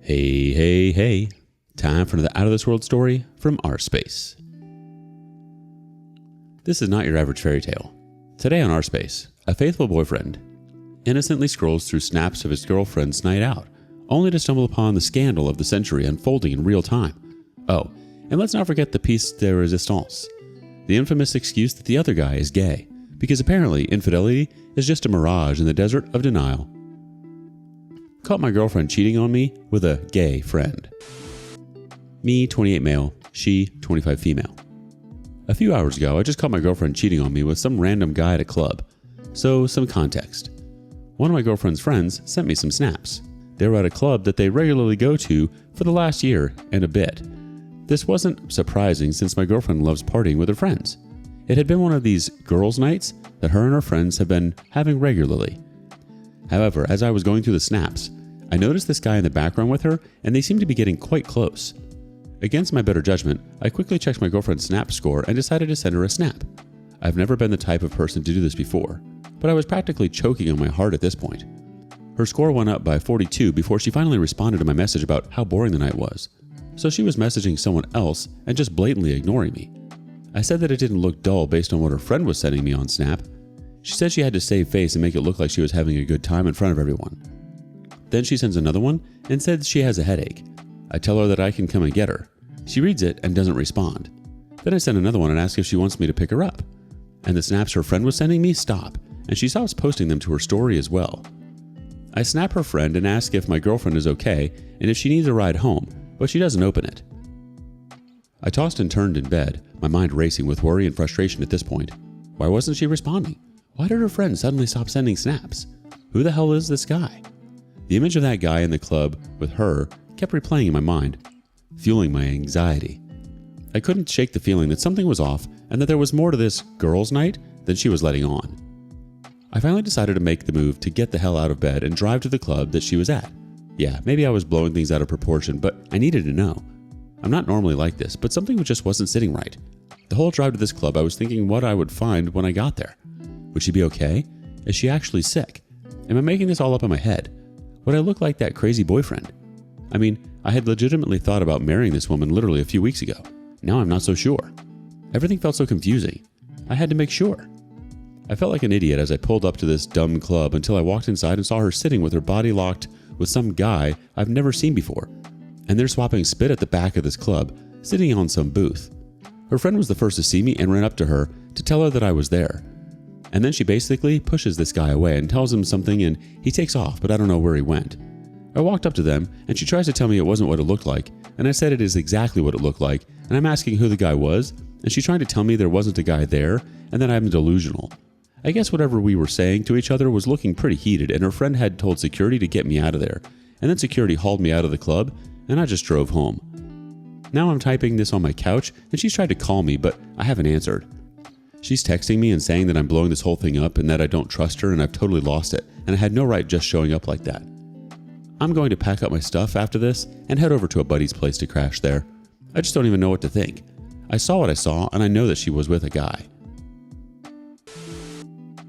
Hey, hey, hey. Time for another Out of This World story from rSpace. This is not your average fairy tale. Today on rSpace, a faithful boyfriend innocently scrolls through snaps of his girlfriend's night out, only to stumble upon the scandal of the century unfolding in real time. Oh, and let's not forget the piece de resistance, the infamous excuse that the other guy is gay, because apparently infidelity is just a mirage in the desert of denial. Caught my girlfriend cheating on me with a gay friend. Me, 28 male, she, 25 female. A few hours ago, I just caught my girlfriend cheating on me with some random guy at a club. So, some context. One of my girlfriend's friends sent me some snaps. They were at a club that they regularly go to for the last year and a bit. This wasn't surprising since my girlfriend loves partying with her friends. It had been one of these girls' nights that her and her friends have been having regularly. However, as I was going through the snaps, I noticed this guy in the background with her, and they seemed to be getting quite close. Against my better judgment, I quickly checked my girlfriend's snap score and decided to send her a snap. I've never been the type of person to do this before, but I was practically choking on my heart at this point. Her score went up by 42 before she finally responded to my message about how boring the night was. So she was messaging someone else and just blatantly ignoring me. I said that it didn't look dull based on what her friend was sending me on Snap. She said she had to save face and make it look like she was having a good time in front of everyone. Then she sends another one and says she has a headache. I tell her that I can come and get her. She reads it and doesn't respond. Then I send another one and ask if she wants me to pick her up. And the snaps her friend was sending me stop, and she stops posting them to her story as well. I snap her friend and ask if my girlfriend is okay and if she needs a ride home, but she doesn't open it. I tossed and turned in bed, my mind racing with worry and frustration at this point. Why wasn't she responding? Why did her friend suddenly stop sending snaps? Who the hell is this guy? The image of that guy in the club with her kept replaying in my mind, fueling my anxiety. I couldn't shake the feeling that something was off and that there was more to this girls' night than she was letting on. I finally decided to make the move to get the hell out of bed and drive to the club that she was at. Yeah, maybe I was blowing things out of proportion, but I needed to know. I'm not normally like this, but something just wasn't sitting right. The whole drive to this club, I was thinking what I would find when I got there. Would she be okay? Is she actually sick? Am I making this all up in my head? Would I look like that crazy boyfriend? I mean, I had legitimately thought about marrying this woman literally a few weeks ago. Now I'm not so sure. Everything felt so confusing. I had to make sure. I felt like an idiot as I pulled up to this dumb club until I walked inside and saw her sitting with her body locked with some guy I've never seen before. And they're swapping spit at the back of this club, sitting on some booth. Her friend was the first to see me and ran up to her to tell her that I was there. And then she basically pushes this guy away and tells him something and he takes off, but I don't know where he went. I walked up to them and she tries to tell me it wasn't what it looked like, and I said it is exactly what it looked like, and I'm asking who the guy was, and she's trying to tell me there wasn't a guy there and that I'm delusional. I guess whatever we were saying to each other was looking pretty heated, and her friend had told security to get me out of there, and then security hauled me out of the club and I just drove home. Now I'm typing this on my couch and she's tried to call me, but I haven't answered. She's texting me and saying that I'm blowing this whole thing up and that I don't trust her and I've totally lost it and I had no right just showing up like that. I'm going to pack up my stuff after this and head over to a buddy's place to crash there. I just don't even know what to think. I saw what I saw and I know that she was with a guy.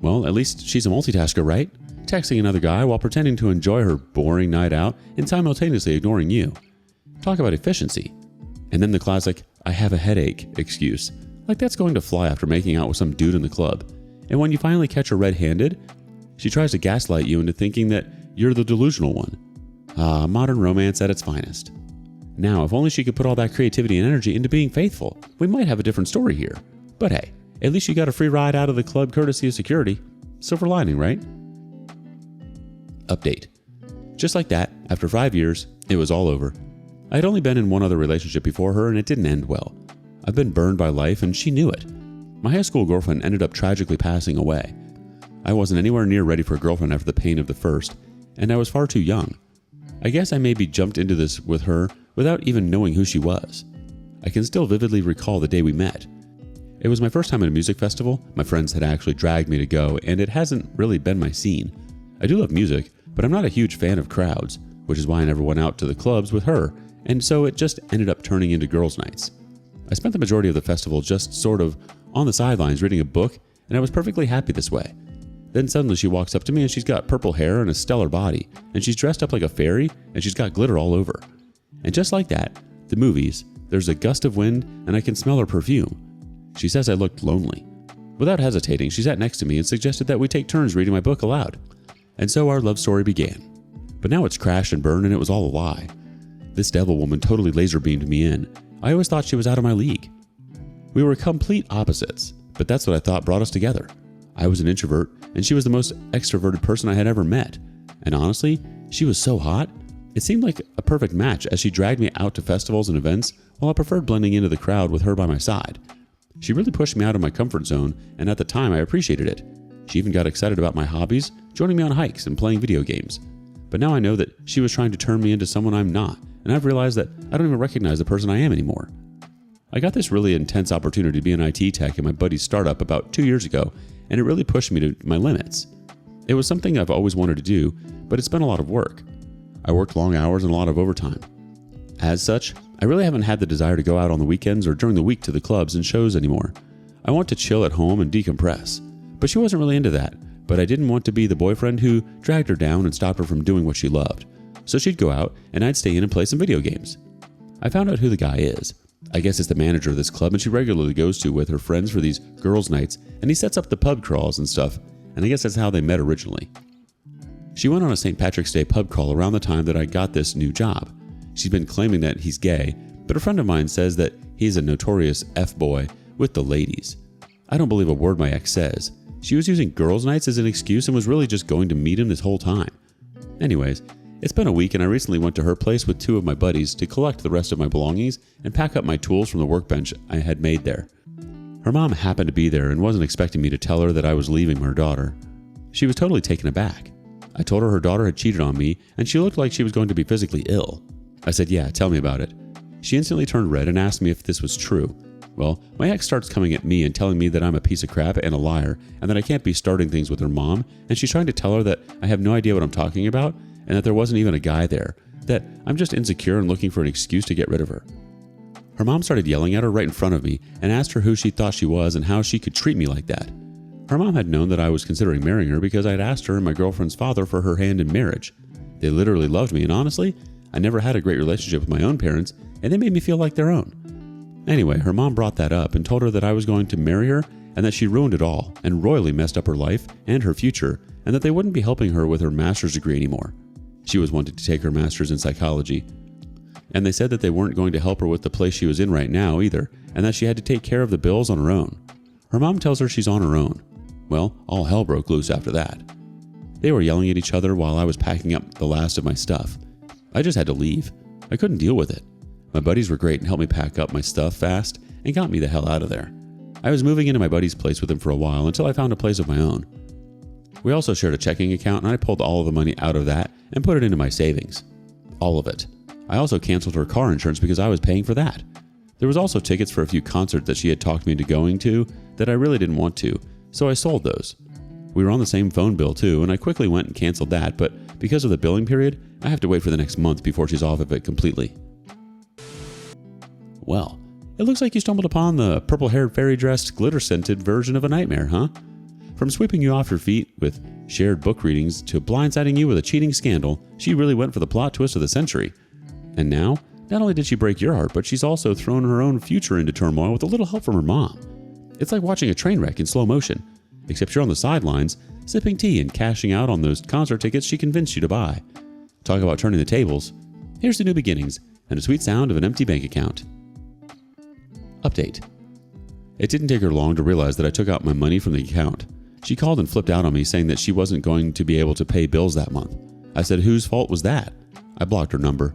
Well, at least she's a multitasker, right? Texting another guy while pretending to enjoy her boring night out and simultaneously ignoring you. Talk about efficiency. And then the classic, I have a headache excuse. Like that's going to fly after making out with some dude in the club. And when you finally catch her red-handed, she tries to gaslight you into thinking that you're the delusional one. Ah, modern romance at its finest. Now, if only she could put all that creativity and energy into being faithful, we might have a different story here. But hey, at least you got a free ride out of the club courtesy of security. Silver lining, right? Update. Just like that, after 5 years, it was all over. I had only been in one other relationship before her and it didn't end well. I've been burned by life and she knew it. My high school girlfriend ended up tragically passing away. I wasn't anywhere near ready for a girlfriend after the pain of the first, and I was far too young. I guess I maybe jumped into this with her without even knowing who she was. I can still vividly recall the day we met. It was my first time at a music festival. My friends had actually dragged me to go, and it hasn't really been my scene. I do love music, but I'm not a huge fan of crowds, which is why I never went out to the clubs with her, and so it just ended up turning into girls' nights. I spent the majority of the festival just sort of on the sidelines reading a book, and I was perfectly happy this way. Then suddenly she walks up to me and she's got purple hair and a stellar body, and she's dressed up like a fairy and she's got glitter all over. And just like that, the movies, there's a gust of wind and I can smell her perfume. She says I looked lonely. Without hesitating, she sat next to me and suggested that we take turns reading my book aloud. And so our love story began. But now it's crashed and burned and it was all a lie. This devil woman totally laser beamed me in. I always thought she was out of my league. We were complete opposites, but that's what I thought brought us together. I was an introvert and she was the most extroverted person I had ever met. And honestly, she was so hot, it seemed like a perfect match as she dragged me out to festivals and events while I preferred blending into the crowd with her by my side. She really pushed me out of my comfort zone, and at the time I appreciated it. She even got excited about my hobbies, joining me on hikes and playing video games. But now I know that she was trying to turn me into someone I'm not, and I've realized that I don't even recognize the person I am anymore. I got this really intense opportunity to be an IT tech in my buddy's startup about 2 years ago, and it really pushed me to my limits. It was something I've always wanted to do, but it's been a lot of work. I worked long hours and a lot of overtime. As such, I really haven't had the desire to go out on the weekends or during the week to the clubs and shows anymore. I want to chill at home and decompress. But she wasn't really into that, but I didn't want to be the boyfriend who dragged her down and stopped her from doing what she loved. So she'd go out and I'd stay in and play some video games. I found out who the guy is. I guess it's the manager of this club and she regularly goes to with her friends for these girls' nights, and he sets up the pub crawls and stuff, and I guess that's how they met originally. She went on a St. Patrick's Day pub crawl around the time that I got this new job. She's been claiming that he's gay, but a friend of mine says that he's a notorious F-boy with the ladies. I don't believe a word my ex says. She was using girls' nights as an excuse and was really just going to meet him this whole time. Anyways, it's been a week and I recently went to her place with 2 of my buddies to collect the rest of my belongings and pack up my tools from the workbench I had made there. Her mom happened to be there and wasn't expecting me to tell her that I was leaving her daughter. She was totally taken aback. I told her daughter had cheated on me and she looked like she was going to be physically ill. I said, "Yeah, tell me about it." She instantly turned red and asked me if this was true. Well, my ex starts coming at me and telling me that I'm a piece of crap and a liar and that I can't be starting things with her mom, and she's trying to tell her that I have no idea what I'm talking about and that there wasn't even a guy there, that I'm just insecure and looking for an excuse to get rid of her. Her mom started yelling at her right in front of me and asked her who she thought she was and how she could treat me like that. Her mom had known that I was considering marrying her because I had asked her and my girlfriend's father for her hand in marriage. They literally loved me, and honestly, I never had a great relationship with my own parents, and they made me feel like their own. Anyway, her mom brought that up and told her that I was going to marry her and that she ruined it all and royally messed up her life and her future, and that they wouldn't be helping her with her master's degree anymore. She was wanting to take her master's in psychology. And they said that they weren't going to help her with the place she was in right now either, and that she had to take care of the bills on her own. Her mom tells her she's on her own. Well, all hell broke loose after that. They were yelling at each other while I was packing up the last of my stuff. I just had to leave. I couldn't deal with it. My buddies were great and helped me pack up my stuff fast and got me the hell out of there. I was moving into my buddy's place with him for a while until I found a place of my own. We also shared a checking account, and I pulled all of the money out of that and put it into my savings. All of it. I also canceled her car insurance because I was paying for that. There was also tickets for a few concerts that she had talked me into going to that I really didn't want to, so I sold those. We were on the same phone bill too, and I quickly went and canceled that, but because of the billing period, I have to wait for the next month before she's off of it completely. Well, it looks like you stumbled upon the purple-haired, fairy-dressed, glitter-scented version of a nightmare, huh? From sweeping you off your feet with shared book readings to blindsiding you with a cheating scandal, she really went for the plot twist of the century. And now, not only did she break your heart, but she's also thrown her own future into turmoil with a little help from her mom. It's like watching a train wreck in slow motion, except you're on the sidelines, sipping tea and cashing out on those concert tickets she convinced you to buy. Talk about turning the tables. Here's the new beginnings and a sweet sound of an empty bank account. Update. It didn't take her long to realize that I took out my money from the account. She called and flipped out on me saying that she wasn't going to be able to pay bills that month. I said, whose fault was that? I blocked her number.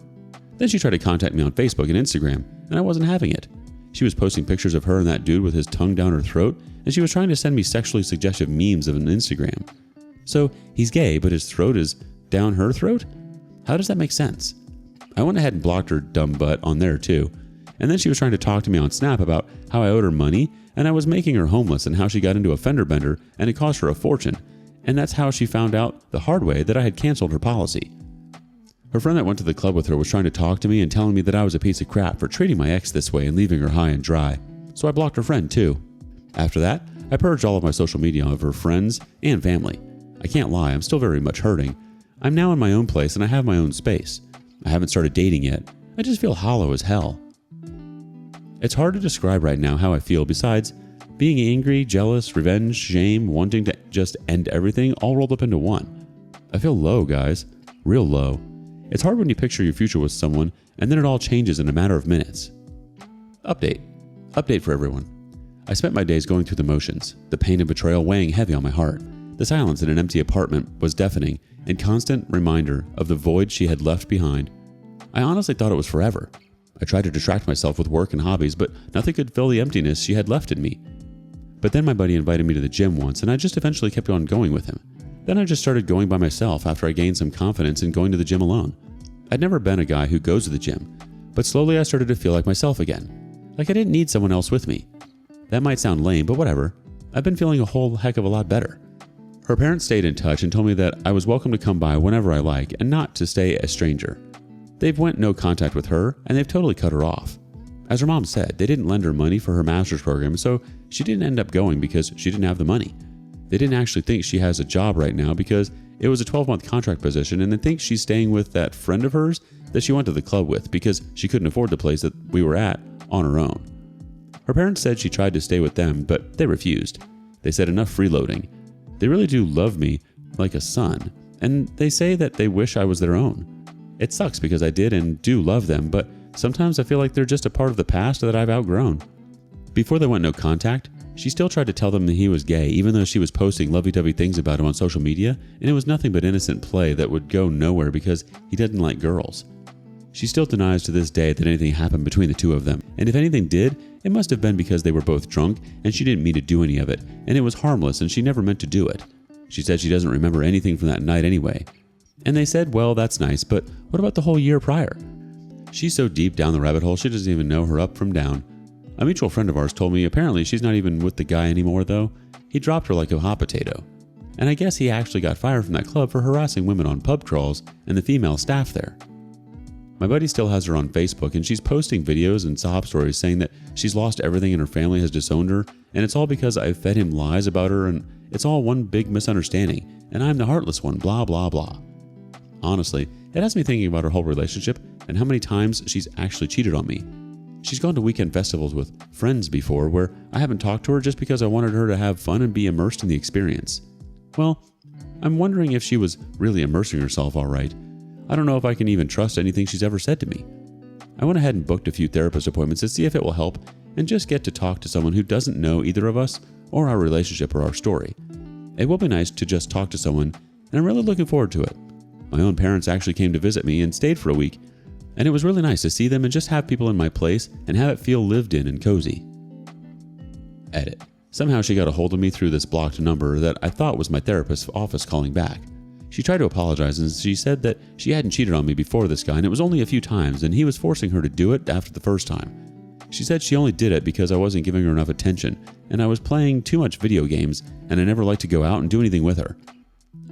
Then she tried to contact me on Facebook and Instagram, and I wasn't having it. She was posting pictures of her and that dude with his tongue down her throat, and she was trying to send me sexually suggestive memes of an Instagram. So he's gay, but his throat is down her throat? How does that make sense? I went ahead and blocked her dumb butt on there too. And then she was trying to talk to me on Snap about how I owed her money and I was making her homeless and how she got into a fender bender and it cost her a fortune. And that's how she found out the hard way that I had canceled her policy. Her friend that went to the club with her was trying to talk to me and telling me that I was a piece of crap for treating my ex this way and leaving her high and dry. So I blocked her friend too. After that, I purged all of my social media of her friends and family. I can't lie, I'm still very much hurting. I'm now in my own place and I have my own space. I haven't started dating yet. I just feel hollow as hell. It's hard to describe right now how I feel besides being angry, jealous, revenge, shame, wanting to just end everything all rolled up into one. I feel low, guys. Real low. It's hard when you picture your future with someone and then it all changes in a matter of minutes. Update for everyone. I spent my days going through the motions, the pain and betrayal weighing heavy on my heart. The silence in an empty apartment was deafening and constant reminder of the void she had left behind. I honestly thought it was forever. I tried to distract myself with work and hobbies, but nothing could fill the emptiness she had left in me. But then my buddy invited me to the gym once and I just eventually kept on going with him. Then I just started going by myself after I gained some confidence in going to the gym alone. I'd never been a guy who goes to the gym, but slowly I started to feel like myself again. Like I didn't need someone else with me. That might sound lame, but whatever. I've been feeling a whole heck of a lot better. Her parents stayed in touch and told me that I was welcome to come by whenever I like and not to stay a stranger. They've went no contact with her and they've totally cut her off. As her mom said, they didn't lend her money for her master's program, so she didn't end up going because she didn't have the money. They didn't actually think she has a job right now because it was a 12-month contract position, and they think she's staying with that friend of hers that she went to the club with because she couldn't afford the place that we were at on her own. Her parents said she tried to stay with them, but they refused. They said enough freeloading. They really do love me like a son, and they say that they wish I was their own. It sucks because I did and do love them, but sometimes I feel like they're just a part of the past that I've outgrown. Before they went no contact, she still tried to tell them that he was gay, even though she was posting lovey-dovey things about him on social media, and it was nothing but innocent play that would go nowhere because he doesn't like girls. She still denies to this day that anything happened between the two of them, and if anything did, it must have been because they were both drunk and she didn't mean to do any of it, and it was harmless and she never meant to do it. She said she doesn't remember anything from that night anyway. And they said, well, that's nice, but what about the whole year prior? She's so deep down the rabbit hole she doesn't even know her up from down. A mutual friend of ours told me apparently she's not even with the guy anymore though. He dropped her like a hot potato. And I guess he actually got fired from that club for harassing women on pub crawls and the female staff there. My buddy still has her on Facebook and she's posting videos and sob stories saying that she's lost everything and her family has disowned her, and it's all because I fed him lies about her and it's all one big misunderstanding and I'm the heartless one, blah blah blah. Honestly, it has me thinking about her whole relationship and how many times she's actually cheated on me. She's gone to weekend festivals with friends before where I haven't talked to her just because I wanted her to have fun and be immersed in the experience. Well, I'm wondering if she was really immersing herself all right. I don't know if I can even trust anything she's ever said to me. I went ahead and booked a few therapist appointments to see if it will help and just get to talk to someone who doesn't know either of us or our relationship or our story. It will be nice to just talk to someone, and I'm really looking forward to it. My own parents actually came to visit me and stayed for a week, and it was really nice to see them and just have people in my place and have it feel lived in and cozy. Edit. Somehow she got a hold of me through this blocked number that I thought was my therapist's office calling back. She tried to apologize and she said that she hadn't cheated on me before this guy and it was only a few times and he was forcing her to do it after the first time. She said she only did it because I wasn't giving her enough attention and I was playing too much video games and I never liked to go out and do anything with her.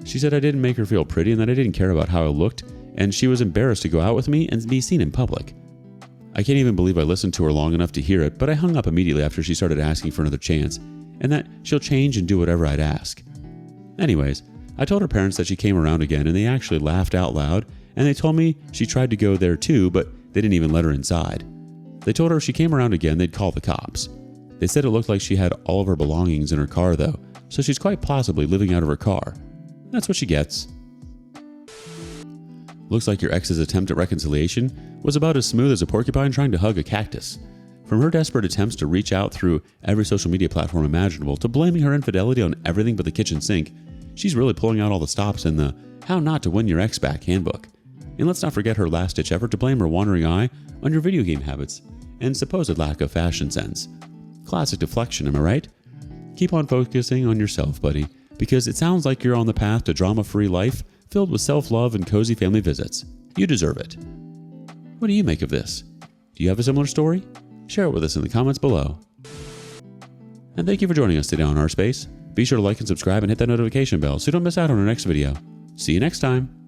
She said I didn't make her feel pretty and that I didn't care about how I looked, and she was embarrassed to go out with me and be seen in public. I can't even believe I listened to her long enough to hear it, but I hung up immediately after she started asking for another chance, and that she'll change and do whatever I'd ask. Anyways, I told her parents that she came around again and they actually laughed out loud, and they told me she tried to go there too, but they didn't even let her inside. They told her if she came around again, they'd call the cops. They said it looked like she had all of her belongings in her car though, so she's quite possibly living out of her car. That's what she gets. Looks like your ex's attempt at reconciliation was about as smooth as a porcupine trying to hug a cactus. From her desperate attempts to reach out through every social media platform imaginable to blaming her infidelity on everything but the kitchen sink, she's really pulling out all the stops in the How Not to Win Your Ex Back handbook. And let's not forget her last-ditch effort to blame her wandering eye on your video game habits and supposed lack of fashion sense. Classic deflection, am I right? Keep on focusing on yourself, buddy, because it sounds like you're on the path to drama-free life filled with self-love and cozy family visits. You deserve it. What do you make of this? Do you have a similar story? Share it with us in the comments below. And thank you for joining us today on rSpace. Be sure to like and subscribe and hit that notification bell so you don't miss out on our next video. See you next time.